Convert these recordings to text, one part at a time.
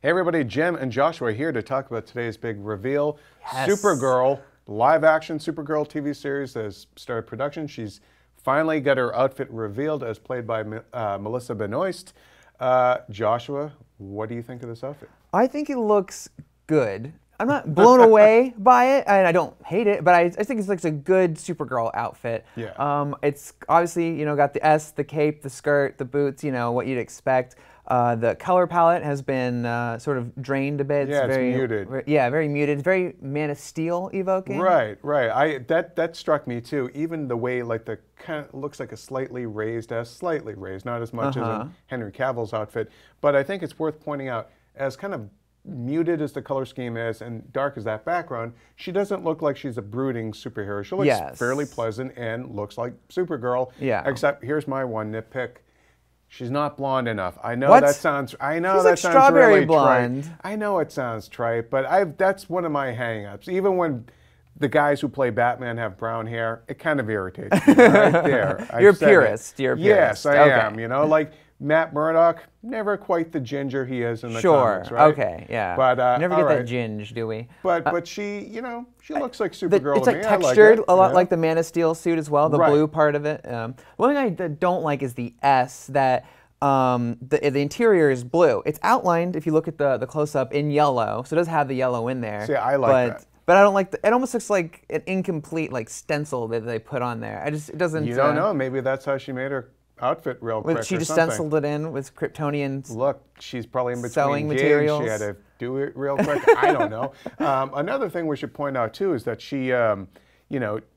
Hey everybody, Jim and Joshua here to talk about today's big reveal. Yes. Supergirl, live-action Supergirl TV series has started production. She's finally got her outfit revealed as played by Melissa Benoist. Joshua, what do you think of this outfit? I think it looks good. I'm not blown away by it, and I don't hate it, but I think it's like a good Supergirl outfit. Yeah. It's obviously, got the S, the cape, the skirt, the boots, what you'd expect. The color palette has been sort of drained a bit. Yeah, it's very muted. Very muted. It's very Man of Steel evoking. Right. That struck me too. Even the way the kind of looks like a slightly raised S, slightly raised, not as much as in Henry Cavill's outfit. But I think it's worth pointing out, as kind of muted as the color scheme is and dark as that background, she doesn't look like she's a brooding superhero. She looks fairly pleasant and looks like Supergirl. Yeah. Except here's my one nitpick. She's not blonde enough. I know what? that sounds. I know She's that like sounds strawberry really blonde. trite. I know it sounds trite, but that's one of my hang-ups. Even when the guys who play Batman have brown hair, it kind of irritates me right there. You're a purist. You're a Yes, purist. I am. Like Matt Murdock, never quite the ginger he is in the comics, right? Okay, yeah. But never get that ginge, do we? But she, she looks like Supergirl It's to like me. textured, a lot like the Man of Steel suit as well, the Right. blue part of it. One thing I don't like is the S, that the interior is blue. It's outlined, if you look at the close-up, in yellow, so it does have the yellow in there. See, I like that. But I don't like it almost looks like an incomplete stencil that they put on there. It doesn't. You don't know. Maybe that's how she made her outfit real quick. She just something. stenciled it in with Kryptonian. Look, she's probably in between sewing gigs. materials. She had to do it real quick. I don't know. Another thing we should point out too is that she,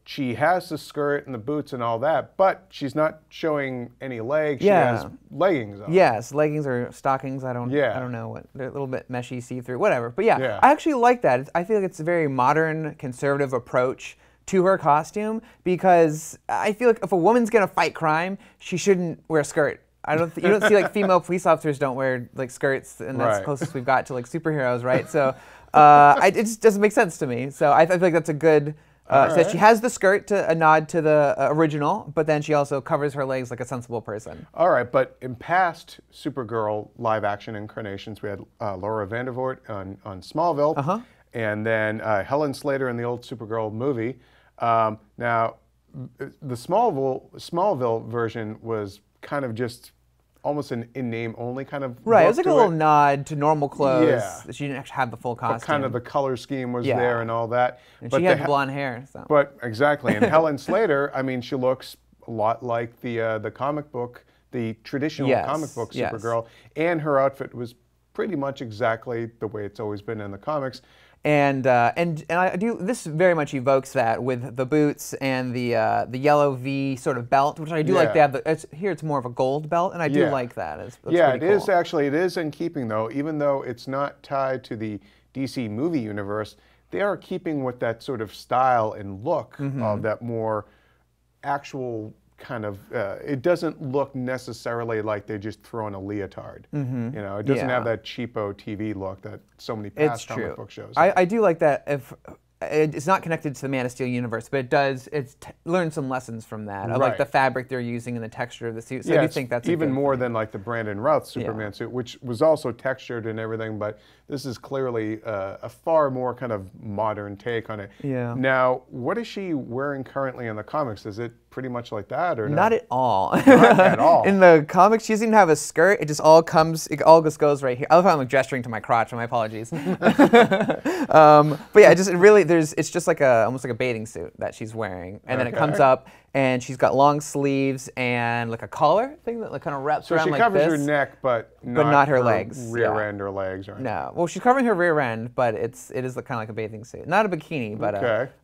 she has the skirt and the boots and all that, but she's not showing any legs. Yeah. She has leggings on. Yes, leggings or stockings. I don't know what. They're a little bit meshy, see-through, whatever. But yeah, I actually like that. I feel like it's a very modern, conservative approach to her costume, because I feel like if a woman's gonna fight crime, she shouldn't wear a skirt. You don't see female police officers don't wear skirts, and that's the closest we've got to superheroes, right? So it just doesn't make sense to me. So I feel like that's a good. So she has the skirt, a nod to the original, but then she also covers her legs like a sensible person. All right, but in past Supergirl live-action incarnations, we had Laura Vandervoort on Smallville, and then Helen Slater in the old Supergirl movie. Now, the Smallville version was kind of just almost an in-name only kind of Right, it was look like a to little nod to normal clothes. Yeah. She didn't actually have the full costume. But kind of the color scheme was there and all that. And but she had blonde hair. So. But exactly, and Helen Slater, I mean, she looks a lot like the comic book, the traditional comic book Supergirl, and her outfit was pretty much exactly the way it's always been in the comics. And I do. This very much evokes that with the boots and the yellow V sort of belt, which I do like. They have here. It's more of a gold belt, and I do like that. It's it is actually. It is in keeping though, even though it's not tied to the DC movie universe. They are keeping with that sort of style and look of that more actual kind of. It doesn't look necessarily like they just throw in a leotard. It doesn't have that cheapo TV look that so many past comic book shows. I do like that. If it's not connected to the Man of Steel universe, but it does. Learn some lessons from that, of the fabric they're using and the texture of the suit. So I do think that's even more than the Brandon Routh Superman suit, which was also textured and everything. But this is clearly a far more kind of modern take on it. Yeah. Now, what is she wearing currently in the comics? Is it pretty much like that, or not at all? Not at all. In the comics, she doesn't even have a skirt. It just all comes. It all just goes right here. I love how I'm gesturing to my crotch. My apologies. But yeah, it's just almost like a bathing suit that she's wearing, and then it comes up, and she's got long sleeves and like a collar thing that kind of wraps around like this. So she covers her neck, but not her legs, rear end or legs, or no. Well, she's covering her rear end, but it is kind of like a bathing suit, not a bikini, but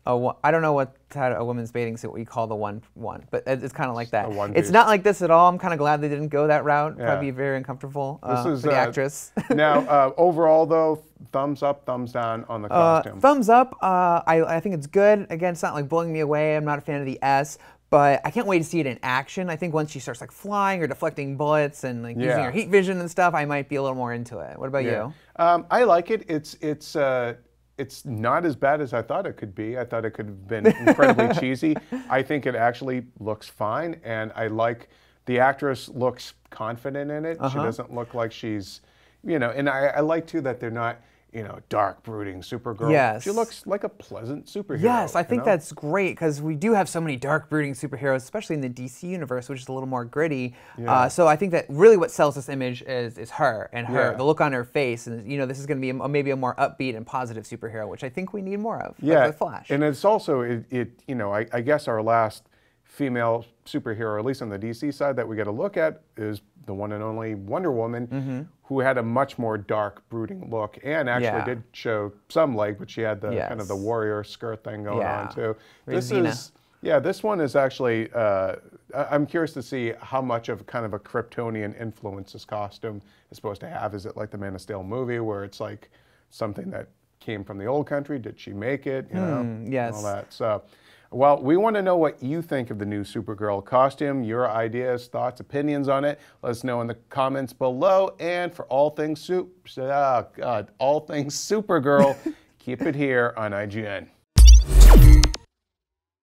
I don't know what a woman's bathing suit, what you call the one, but it's kind of like that. It's not like this at all. I'm kind of glad they didn't go that route. Probably be very uncomfortable for the actress. Now, overall though, thumbs up, thumbs down on the costume. Thumbs up. I think it's good. Again, it's not like blowing me away. I'm not a fan of the S. But I can't wait to see it in action. I think once she starts flying or deflecting bullets and using her heat vision and stuff, I might be a little more into it. What about you? I like it. It's not as bad as I thought it could be. I thought it could have been incredibly cheesy. I think it actually looks fine, and I like the actress looks confident in it. She doesn't look like she's You know, and I like too that they're not, you know, dark, brooding Supergirl. Yes. She looks like a pleasant superhero. Yes, I think that's great because we do have so many dark, brooding superheroes, especially in the DC universe, which is a little more gritty. Yeah. So I think that really what sells this image is her and the look on her face. And, you know, this is going to be maybe a more upbeat and positive superhero, which I think we need more of, like with Flash. And it's also, you know, I guess our last female superhero, at least on the DC side, that we get to look at is the one and only Wonder Woman, who had a much more dark, brooding look, and actually did show some leg, but she had the kind of the warrior skirt thing going on too. This one is actually. I'm curious to see how much of kind of a Kryptonian influence this costume is supposed to have. Is it like the Man of Steel movie, where it's like something that came from the old country? Did she make it? You know, yes. all that. So. Well, we want to know what you think of the new Supergirl costume, your ideas, thoughts, opinions on it. Let us know in the comments below. And for all things Supergirl, keep it here on IGN.